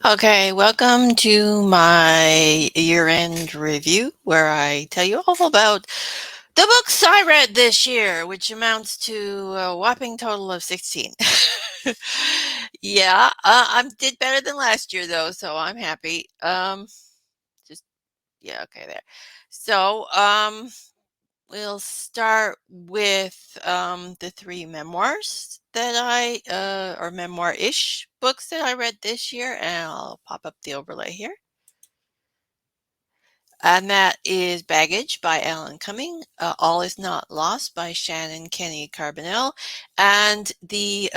Okay, welcome to my year-end review where I tell you all about the books I read this year, which amounts to a whopping total of 16. Yeah, I did better than last year though, so I'm happy. Just yeah, okay there. So, we'll start with the three memoirs that or memoir-ish books that I read this year, and I'll pop up the overlay here. And that is Baggage by Alan Cumming, All Is Not Lost by Shannon Kenny Carbonell, and The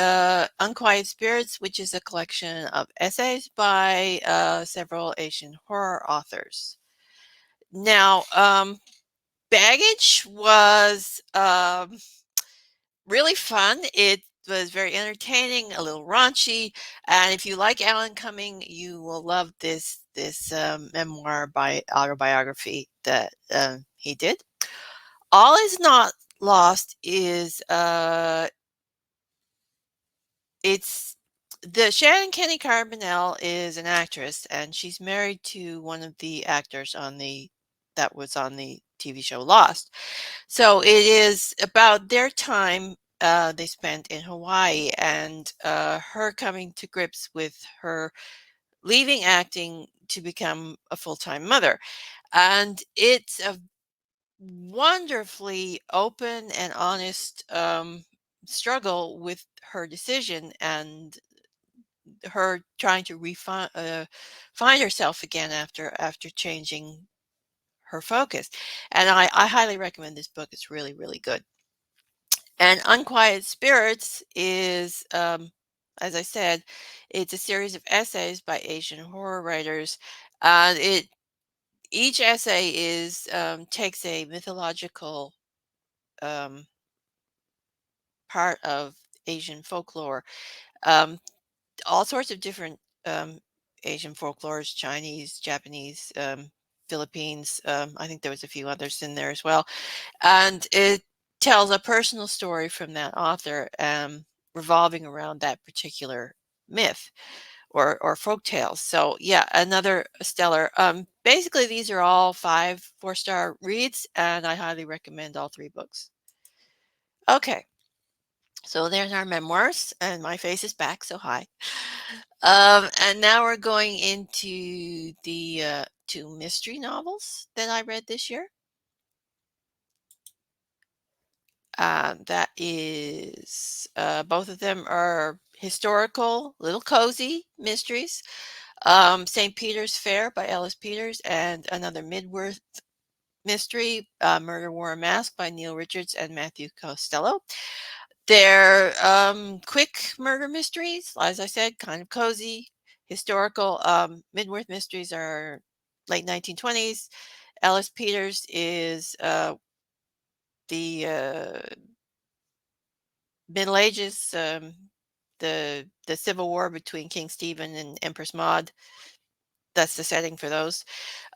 Unquiet Spirits, which is a collection of essays by several Asian horror authors. Now, Baggage was really fun. It was very entertaining, a little raunchy, and if you like Alan Cumming, you will love this memoir by autobiography that he did. All Is Not Lost is it's the Shannon Kenny Carbonell is an actress, and she's married to one of the actors on the that was on the TV show Lost. So it is about their time they spent in Hawaii and her coming to grips with her leaving acting to become a full-time mother. And it's a wonderfully open and honest struggle with her decision and her trying to find herself again after changing her focus. And I highly recommend this book. It's really, really good. And Unquiet Spirits is, as I said, it's a series of essays by Asian horror writers. It each essay is takes a mythological um, part of Asian folklore, um, all sorts of different Asian folklores, Chinese, Japanese, Philippines. I think there was a few others in there as well. And it tells a personal story from that author revolving around that particular myth or folk tales. So yeah, another stellar. Basically, these are all 4-star reads, and I highly recommend all three books. Okay, so there's our memoirs, and my face is back, so hi. And now we're going into the two mystery novels that I read this year. That is, both of them are historical, little cozy mysteries. St. Peter's Fair by Ellis Peters and another Midworth mystery, Murder Wore a Mask by Neil Richards and Matthew Costello. They're quick murder mysteries, as I said, kind of cozy, historical. Midworth mysteries are late 1920s. Ellis Peters is the Middle Ages, the Civil War between King Stephen and Empress Maud. That's the setting for those.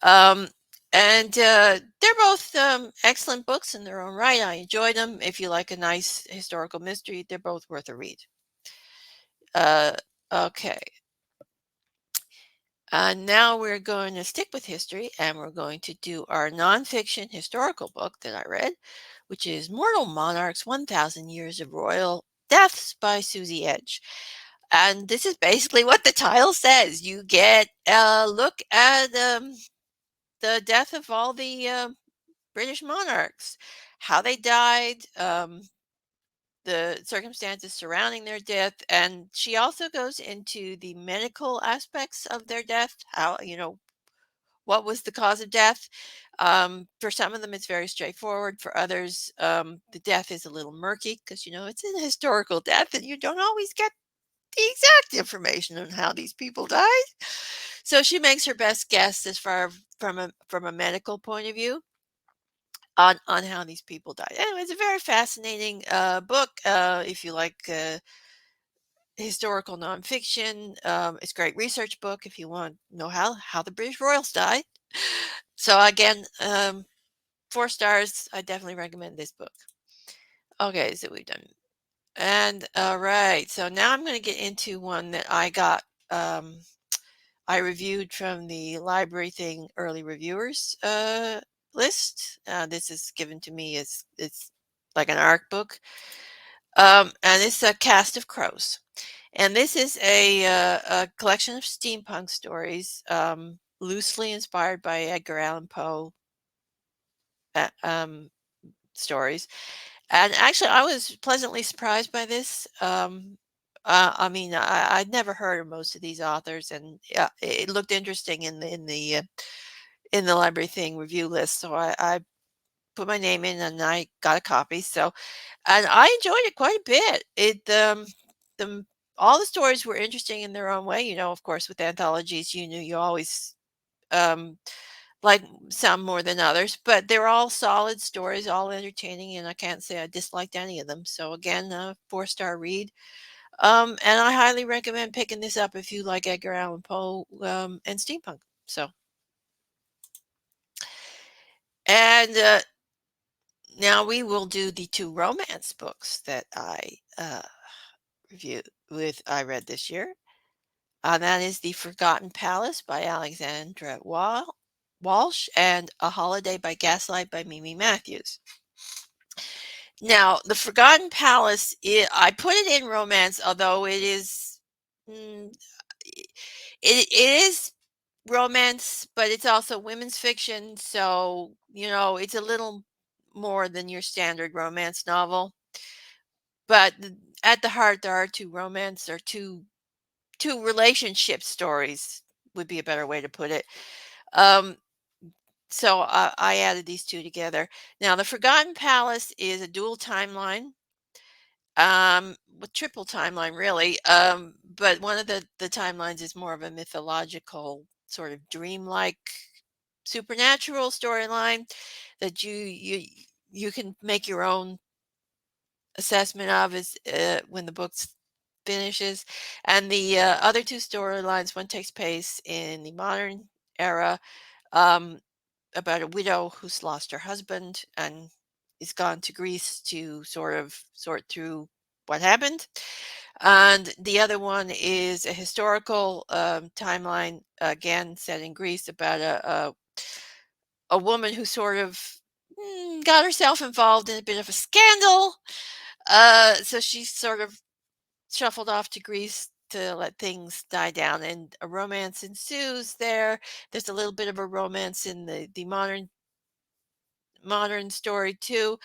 Um, and they're both excellent books in their own right. I enjoyed them. If you like a nice historical mystery, they're both worth a read. Uh, okay. Now we're going to stick with history and we're going to do our nonfiction historical book that I read, which is Mortal Monarchs 1000 Years of Royal Deaths by Susie Edge. And this is basically what the title says. You get a look at the death of all the British monarchs, how they died, the circumstances surrounding their death. And she also goes into the medical aspects of their death, how, what was the cause of death. For some of them, it's very straightforward. For others, the death is a little murky because, it's an historical death and you don't always get the exact information on how these people died. So she makes her best guess as far from a medical point of view on how these people died. Anyway, it's a very fascinating book if you like historical nonfiction. It's a great research book if you want to know how the British royals died. So again, 4 stars. I definitely recommend this book. Okay, so we've done. And all right, so now I'm going to get into one that I got I reviewed from the Library Thing early reviewers list. This is given to me as it's like an ARC book, and it's a Cast of Crows. And this is a collection of steampunk stories, loosely inspired by Edgar Allan Poe uh, um, stories. And actually, I was pleasantly surprised by this. I mean, I'd never heard of most of these authors, and yeah, it looked interesting in the Library Thing review list. So I put my name in, and I got a copy. So, and I enjoyed it quite a bit. The all the stories were interesting in their own way. You know, of course, with anthologies, you always um, like some more than others, but they're all solid stories, all entertaining, and I can't say I disliked any of them. So again, a 4-star read. And I highly recommend picking this up if you like Edgar Allan Poe and steampunk. So, and now we will do the two romance books that review I read this year. That is The Forgotten Palace by Alexandra Walsh and A Holiday by Gaslight by Mimi Matthews. Now, The Forgotten Palace, I put it in romance, although it is mm, it is romance, but it's also women's fiction. So, it's a little more than your standard romance novel. But at the heart, there are two romance or two relationship stories would be a better way to put it. Um, so I added these two together. Now, The Forgotten Palace is a dual timeline, with triple timeline really. But one of the timelines is more of a mythological sort of dreamlike supernatural storyline that you can make your own assessment of as when the book finishes. And the other two storylines, one takes place in the modern era, um, about a widow who's lost her husband and is gone to Greece to sort through what happened. And the other one is a historical timeline, again set in Greece, about a woman who sort of got herself involved in a bit of a scandal. So she sort of shuffled off to Greece to let things die down, and a romance ensues there. There's a little bit of a romance in the modern story too.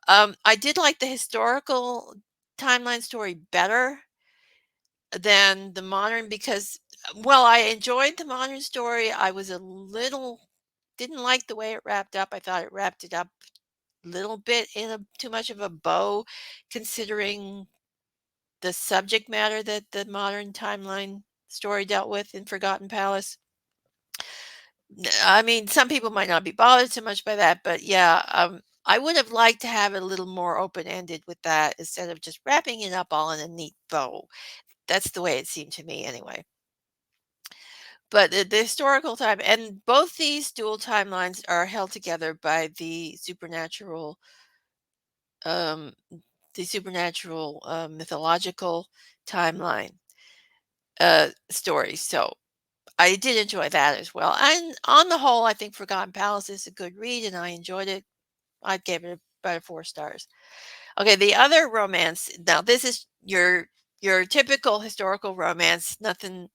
I did like the historical timeline story better than the modern because, well, I enjoyed the modern story. I was a little didn't like the way it wrapped up. I thought it wrapped it up a little bit in a too much of a bow, considering the subject matter that the modern timeline story dealt with in Forgotten Palace. I mean, some people might not be bothered so much by that, but yeah, I would have liked to have it a little more open-ended with that instead of just wrapping it up all in a neat bow. That's the way it seemed to me anyway. But the historical time, and both these dual timelines are held together by um, mythological timeline story. So I did enjoy that as well. And on the whole, I think Forgotten Palace is a good read, and I enjoyed it. I gave it about 4 stars. Okay, the other romance. Now, this is your typical historical romance. Nothing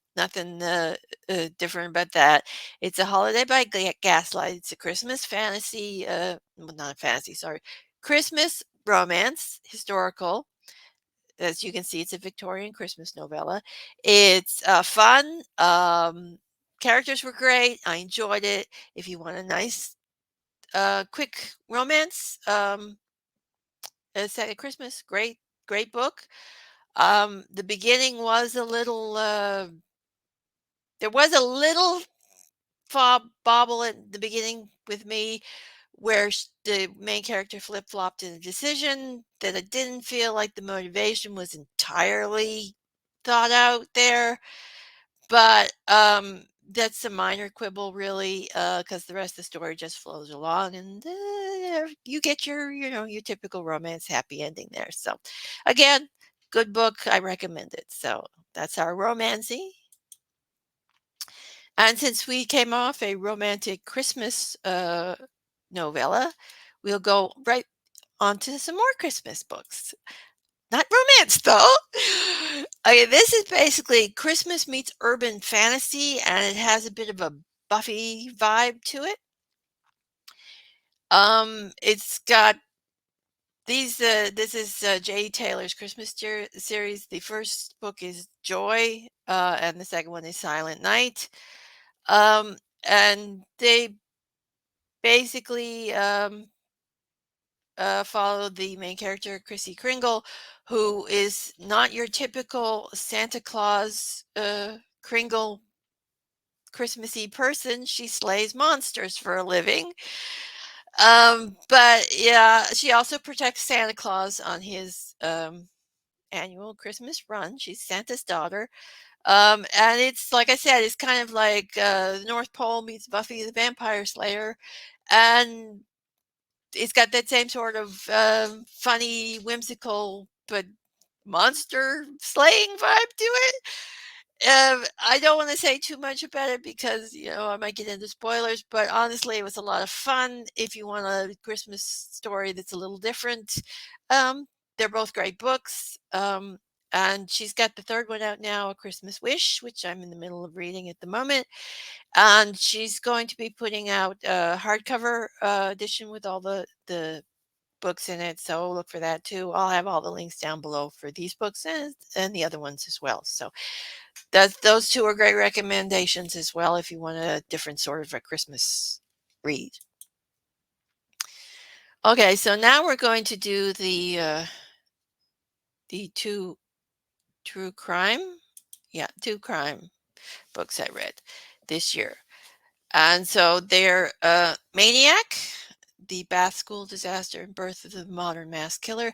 different about that. It's A Holiday by Gaslight. It's a Christmas fantasy. Well, not a fantasy. Sorry, Christmas romance, historical. As you can see, it's a Victorian Christmas novella. It's fun. Characters were great. I enjoyed it. If you want a nice, quick romance, set at Christmas, great book. The beginning was a little. There was a little fob bobble at the beginning with me, where the main character flip flopped in a decision that I didn't feel like the motivation was entirely thought out there. But, that's a minor quibble really, because the rest of the story just flows along and, you get your typical romance happy ending there. So, again, good book, I recommend it. So, that's our romancy. And since we came off a romantic Christmas novella, we'll go right on to some more Christmas books. Not romance, though. Okay, this is basically Christmas meets urban fantasy, and it has a bit of a Buffy vibe to it. It's got these. This is J. Taylor's Christmas series. The first book is Joy, and the second one is Silent Night. Um, and they basically follow the main character, Chrissy Kringle, who is not your typical Santa Claus Kringle Christmassy person. She slays monsters for a living. But yeah, she also protects Santa Claus on his annual Christmas run. She's Santa's daughter. And it's like I said, it's kind of like the North Pole meets Buffy the Vampire Slayer. And it's got that same sort of funny, whimsical, but monster slaying vibe to it. I don't want to say too much about it because I might get into spoilers. But honestly, it was a lot of fun. If you want a Christmas story that's a little different, um, they're both great books. And she's got the third one out now, A Christmas Wish, which I'm in the middle of reading at the moment. And she's going to be putting out a hardcover edition with all the books in it. So look for that too. I'll have all the links down below for these books and the other ones as well. So those two are great recommendations as well if you want a different sort of a Christmas read. Okay, so now we're going to do the two true crime, two crime books I read this year. And so they're Maniac, The Bath School Disaster and Birth of the Modern Mass Killer,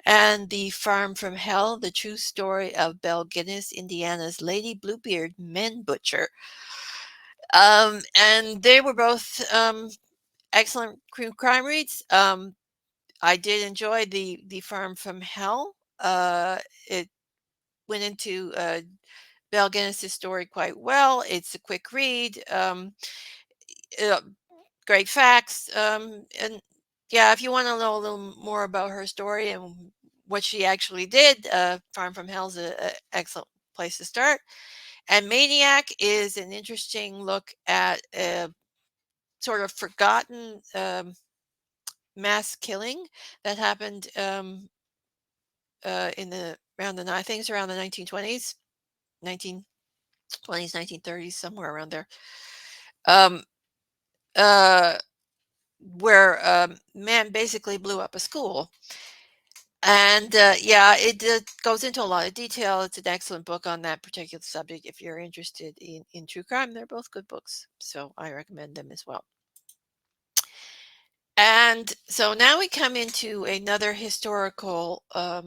and The Farm from Hell, The True Story of Belle Guinness, Indiana's Lady Bluebeard Men Butcher. And they were both excellent crime reads. I did enjoy the Farm from Hell. It went into Belle Guinness's story quite well. It's a quick read. Uh, Great facts. And yeah, if you want to know a little more about her story and what she actually did, Farm from Hell's a excellent place to start. And Maniac is an interesting look at a sort of forgotten mass killing that happened in the around the I think it's around the 1920s, 1920s, 1930s, somewhere around there. Um, uh, where man basically blew up a school. And yeah, it goes into a lot of detail. It's an excellent book on that particular subject. If you're interested in true crime, they're both good books. So I recommend them as well. And so now we come into another historical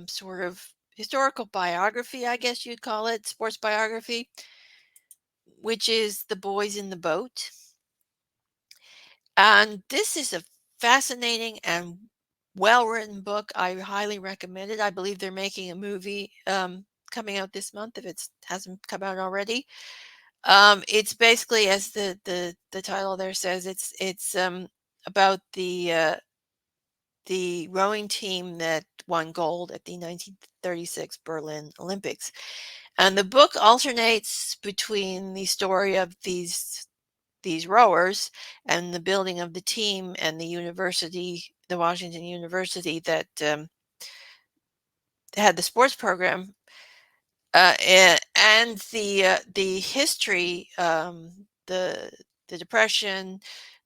sort of historical biography, I guess you'd call it, sports biography, which is The Boys in the Boat. And this is a fascinating and well-written book. I highly recommend it. I believe they're making a movie coming out this month if it hasn't come out already. It's basically, as the title there says, it's about the rowing team that won gold at the 1936 Berlin Olympics. And the book alternates between the story of these rowers and the building of the team and the university, the Washington University that had the sports program, and the history, the Depression,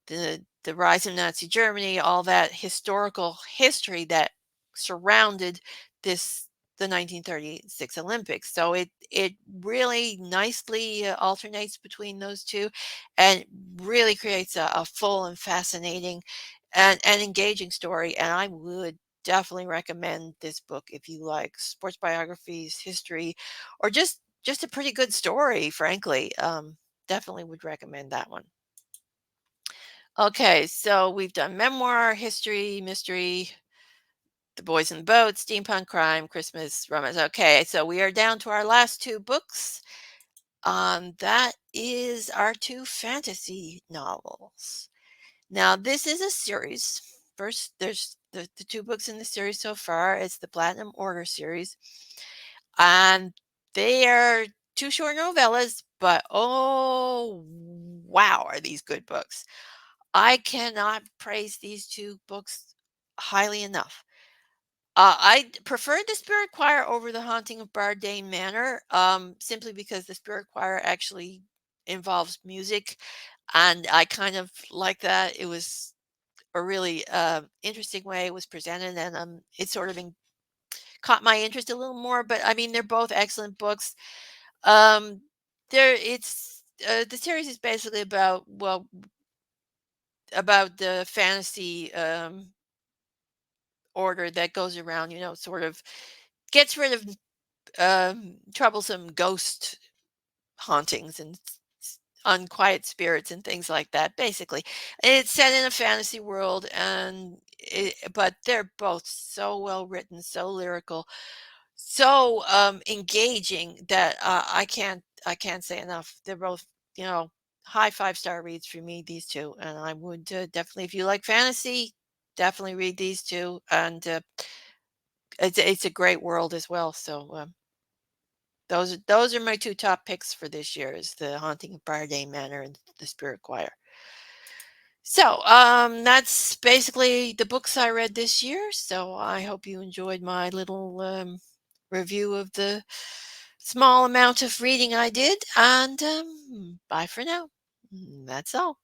the rise of Nazi Germany, all that historical history that surrounded this the 1936 Olympics. So it really nicely alternates between those two, and really creates a full and fascinating and engaging story. And I would definitely recommend this book if you like sports biographies, history, or just a pretty good story. Frankly, definitely would recommend that one. Okay, so we've done memoir, history, mystery, The Boys in the Boat, steampunk, crime, Christmas, romance. Okay, so we are down to our last two books on that is our two fantasy novels. Now, this is a series. First, there's the two books in the series so far. It's the Platinum Order series, and they are two short novellas, but oh, wow, are these good books. I cannot praise these two books highly enough. I preferred the Spirit Choir over The Haunting of Bardane Manor, simply because the Spirit Choir actually involves music, and I kind of like that. It was a really interesting way it was presented, and it sort of caught my interest a little more. But I mean, they're both excellent books. Um, the series is basically about, well, about the fantasy order that goes around, sort of gets rid of troublesome ghost hauntings and unquiet spirits and things like that. Basically, it's set in a fantasy world, but they're both so well written, so lyrical, so engaging that I can't say enough. They're both, high five-star reads for me. These two, and I would definitely, if you like fantasy, definitely read these two. And it's a great world as well. So those are my two top picks for this year: is The Haunting of Briarday Manor and The Spirit Choir. So that's basically the books I read this year. So I hope you enjoyed my little review of the small amount of reading I did. And bye for now. That's all.